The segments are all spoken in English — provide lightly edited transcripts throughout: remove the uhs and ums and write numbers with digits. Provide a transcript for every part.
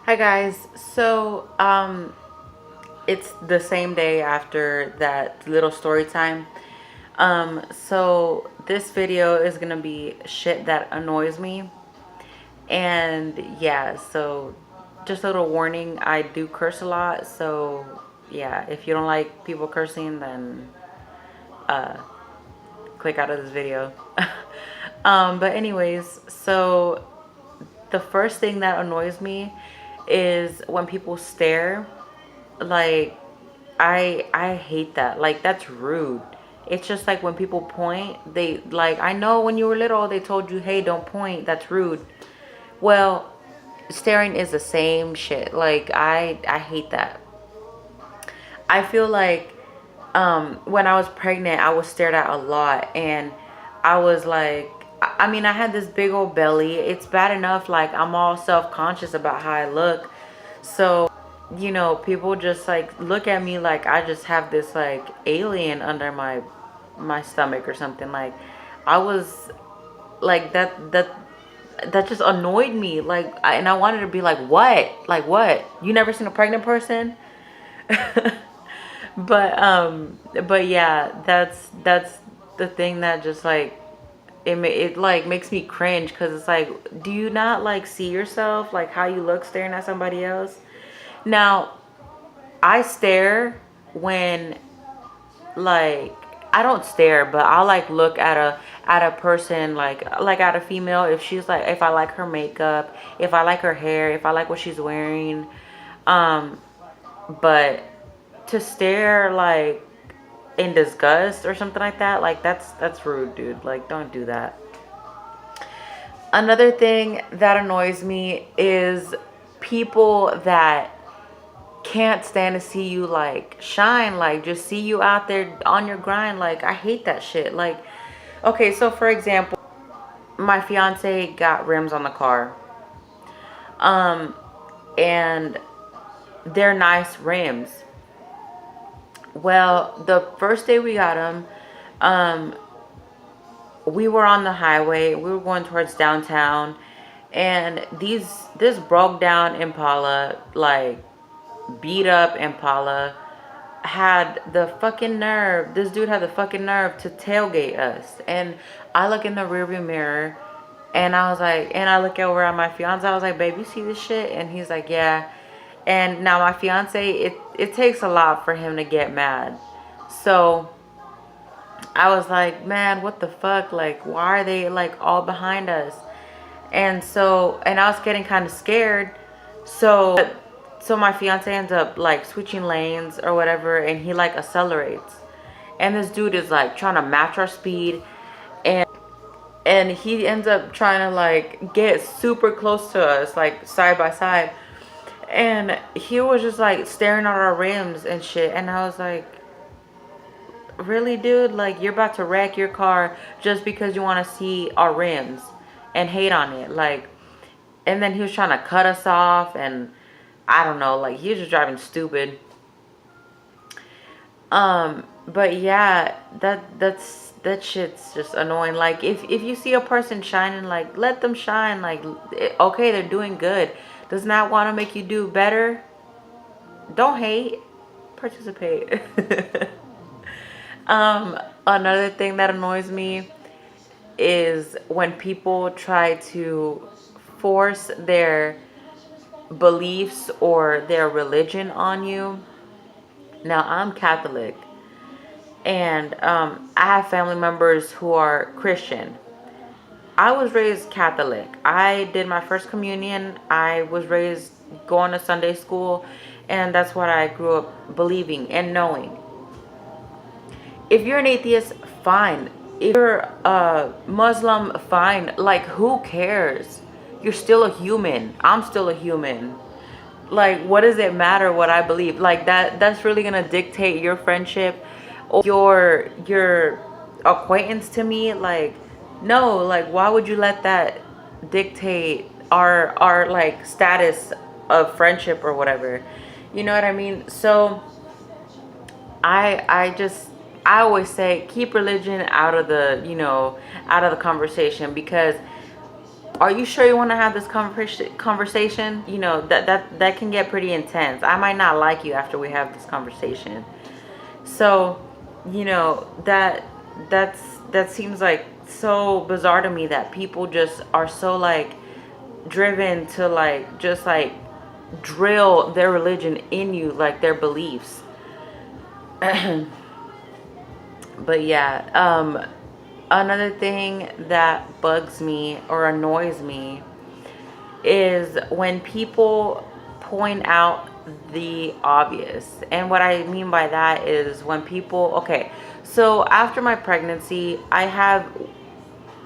Hi guys. It's the same day after that little story time. So this video is gonna be shit that annoys me. And yeah, so just a little warning, I do curse a lot. So yeah, if you don't like people cursing, then uh click out of this video. But anyways, so the first thing that annoys me is when people stare. Like, I hate that. Like, that's rude. It's just like when people point, they like, I know when you were little they told you, hey, don't point, that's rude. Well, staring is the same shit. Like, I hate that. I feel like when I was pregnant I was stared at a lot, and I was like, I mean, I had this big old belly. It's bad enough like I'm all self-conscious about how I look. So, people just like look at me like I just have this like alien under my stomach or something. Like, I was like that just annoyed me. Like, and I wanted to be like, what, you never seen a pregnant person? But yeah, that's the thing that just like it like makes me cringe, because it's like, do you not like see yourself, like how you look staring at somebody else? Now, I stare when, like, I don't stare, but I'll like look at a person, like at a female, if she's like, if I like her makeup, if I like her hair, if I like what she's wearing. um but to stare like in disgust or something like that, like that's rude, dude. Like, don't do that. Another thing that annoys me is people that can't stand to see you like shine, like just see you out there on your grind. Like, I hate that shit. Like, okay, so for example, my fiance got rims on the car, um and they're nice rims. Well, the first day we got them, um we were on the highway, we were going towards downtown, and this broke down Impala, like beat up Impala, had the fucking nerve, this dude had the fucking nerve to tailgate us. And I look in the rearview mirror, and I was like, and I look over at my fiance, I was like, babe, you see this shit? And he's like, yeah. And now my fiance, it takes a lot for him to get mad. So I was like, man, what the fuck? Like, why are they like all behind us? And I was getting kind of scared. So my fiance ends up like switching lanes or whatever, and he like accelerates. And this dude is like trying to match our speed, and he ends up trying to like get super close to us, like side by side. And he was just like staring at our rims and shit. And I was like, really, dude? Like, you're about to wreck your car just because you want to see our rims and hate on it? Like, and then he was trying to cut us off, and I don't know, like, he was just driving stupid. But yeah, that shit's just annoying. Like, if you see a person shining, like, let them shine. Like, okay, they're doing good. Does not want to make you do better? Don't hate, participate. Another thing that annoys me is when people try to force their beliefs or their religion on you. Now, I'm Catholic, and I have family members who are Christian. I was raised Catholic. I did my first communion. I was raised going to Sunday school, and that's what I grew up believing and knowing. If you're an atheist, fine. If you're a Muslim, fine. Like, who cares? You're still a human. I'm still a human. Like, what does it matter what I believe? Like, that's really gonna dictate your friendship or your acquaintance to me? Like, no. Like, why would you let that dictate our like status of friendship or whatever? You know what I mean? So I always say, keep religion out of the, out of the conversation, because are you sure you want to have this conversation? You know, that can get pretty intense. I might not like you after we have this conversation. So, you know, that seems like so bizarre to me, that people just are so like driven to like just like drill their religion in you, like their beliefs. But yeah, another thing that bugs me or annoys me is when people point out the obvious. And what I mean by that is when people, okay, so after my pregnancy, I have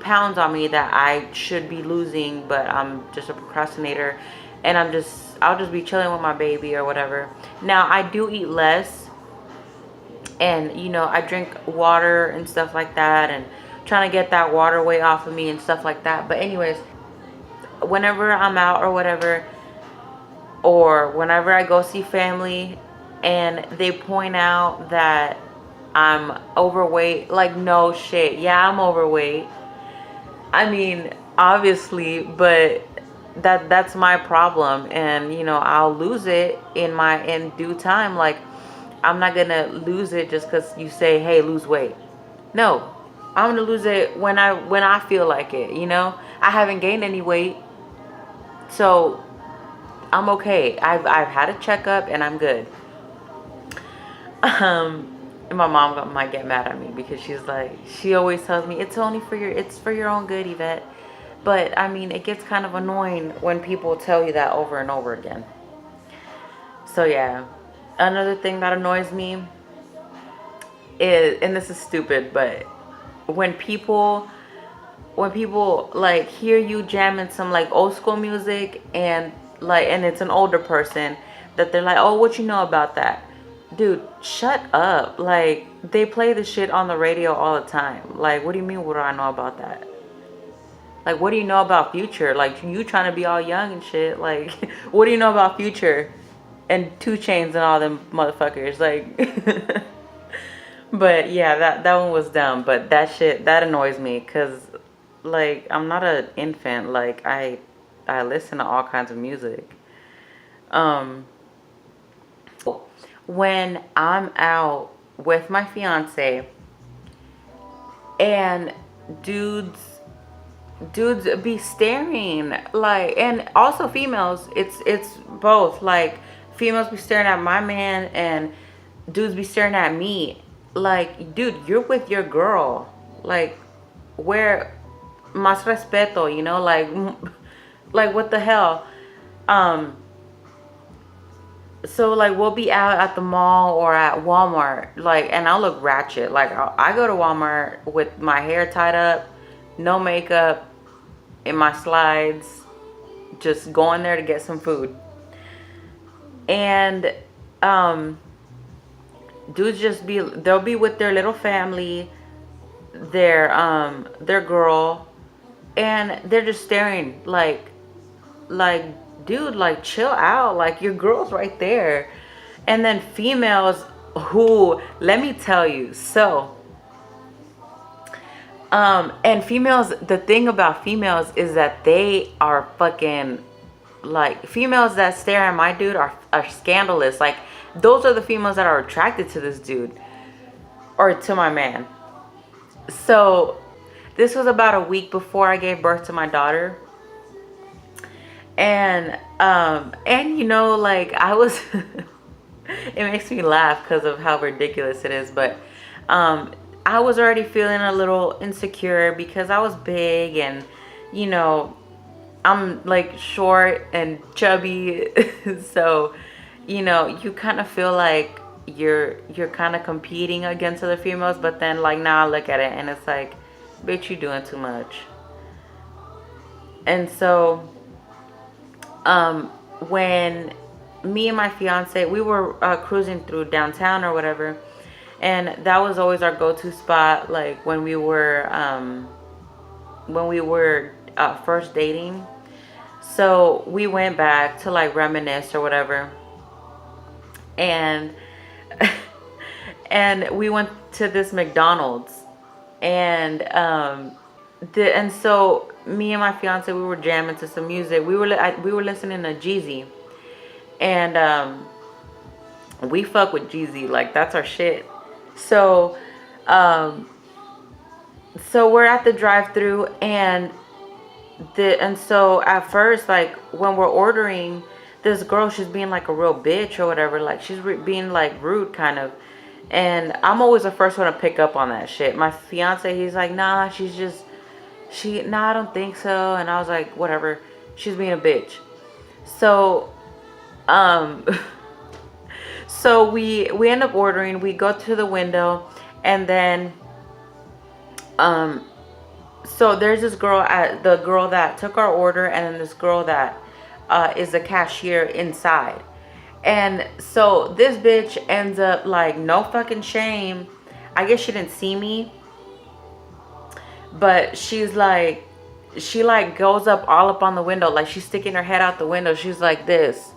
pounds on me that I should be losing, but I'm just a procrastinator, and I'll just be chilling with my baby or whatever. Now I do eat less, and you know, I drink water and stuff like that, and trying to get that water weight off of me and stuff like that. But anyways, whenever I'm out or whatever, or whenever I go see family and they point out that I'm overweight, like, no shit, yeah, I'm overweight. I mean, obviously, but that's my problem, and you know, I'll lose it in due time. Like, I'm not gonna lose it just because you say, hey, lose weight. No, I'm gonna lose it when I feel like it. You know, I haven't gained any weight, so I'm okay. I've had a checkup and I'm good. And my mom might get mad at me because she's like, she always tells me it's for your own good, Yvette. But I mean, it gets kind of annoying when people tell you that over and over again. So yeah, another thing that annoys me is, and this is stupid, but when people like hear you jamming some like old school music, and it's an older person, that they're like, oh, what you know about that? Dude, shut up. Like, they play the shit on the radio all the time. Like, what do you mean, what do I know about that? Like, what do you know about Future? Like, you trying to be all young and shit. Like, what do you know about Future and 2 Chainz and all them motherfuckers? Like, but yeah, that one was dumb. But that shit, that annoys me because, like, I'm not an infant. Like, I listen to all kinds of music. When I'm out with my fiance and dudes be staring, like, and also females, it's both, like, females be staring at my man and dudes be staring at me. Like, dude, you're with your girl. Like, where más respeto, you know? Like what the hell? So like, we'll be out at the mall or at Walmart, like, and I'll look ratchet. Like, I go to Walmart with my hair tied up, no makeup, in my slides, just going there to get some food. And dudes they'll be with their little family, their girl, and they're just staring like, dude, like, chill out. Like, your girl's right there. And then females who, let me tell you, so and females, the thing about females is that they are fucking, like, females that stare at my dude are scandalous. Like, those are the females that are attracted to this dude or to my man. So this was about a week before I gave birth to my daughter. And you know, like, I was it makes me laugh because of how ridiculous it is, but I was already feeling a little insecure because I was big, and you know, I'm like short and chubby. So, you know, you kind of feel like you're kind of competing against other females, but then, like, now I look at it and it's like, bitch, you doing too much. And so when me and my fiance, we were cruising through downtown or whatever, and that was always our go-to spot, like when we were first dating. So we went back to like reminisce or whatever, and and we went to this McDonald's, and so me and my fiance, we were jamming to some music. We were listening to Jeezy, and we fuck with Jeezy, like that's our shit. So um so we're at the drive-through, and so at first, like when we're ordering, this girl, she's being like a real bitch or whatever, like she's being like rude kind of. And I'm always the first one to pick up on that shit. My fiance, he's like, nah, nah, I don't think so. And I was like, whatever, she's being a bitch. So um so we end up ordering, we go to the window, and then um so there's this girl, at the girl that took our order, and then this girl that is the cashier inside. And so this bitch ends up, like, no fucking shame, I guess she didn't see me, but she's like, she like goes up all up on the window, like she's sticking her head out the window, she's like this,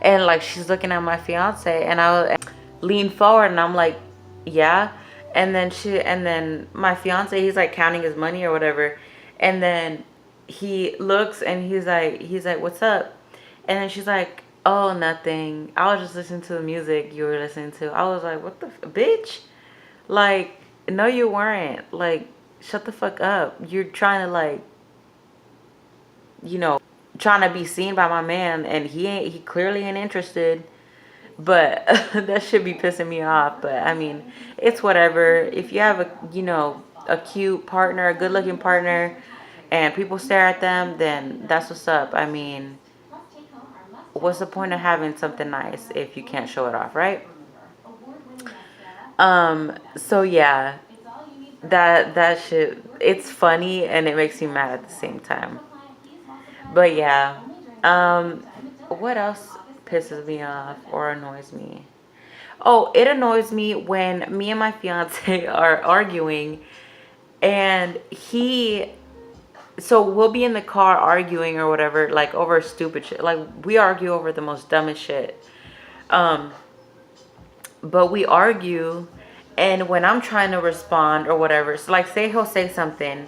and like she's looking at my fiance, and I lean forward, and I'm like, yeah. And then my fiance, he's like counting his money or whatever, and then he looks, and he's like, what's up? And then she's like, oh, nothing, I was just listening to the music you were listening to. I was like, what the bitch, like, no you weren't, like, shut the fuck up, you're trying to, like, you know, trying to be seen by my man, and he clearly ain't interested. But that should be pissing me off. But I mean, it's whatever. If you have a, you know, a cute partner, a good looking partner, and people stare at them, then that's what's up. I mean, what's the point of having something nice if you can't show it off, right? So yeah, that shit, it's funny and it makes me mad at the same time. But yeah, what else pisses me off or annoys me? Oh, it annoys me when me and my fiance are arguing, and so we'll be in the car arguing or whatever, like over stupid shit. Like we argue over the most dumbest shit. Um, but we argue, and when I'm trying to respond or whatever, so like say he'll say something,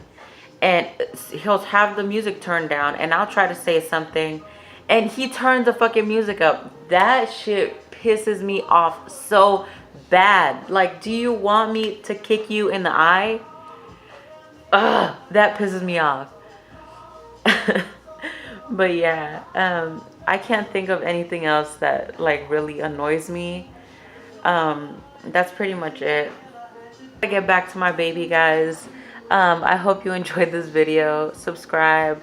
and he'll have the music turned down, and I'll try to say something, and he turns the fucking music up. That shit pisses me off so bad. Like, do you want me to kick you in the eye? Ugh, that pisses me off. But yeah, I can't think of anything else that like really annoys me. That's pretty much it. I get back to my baby, guys. I hope you enjoyed this video. Subscribe,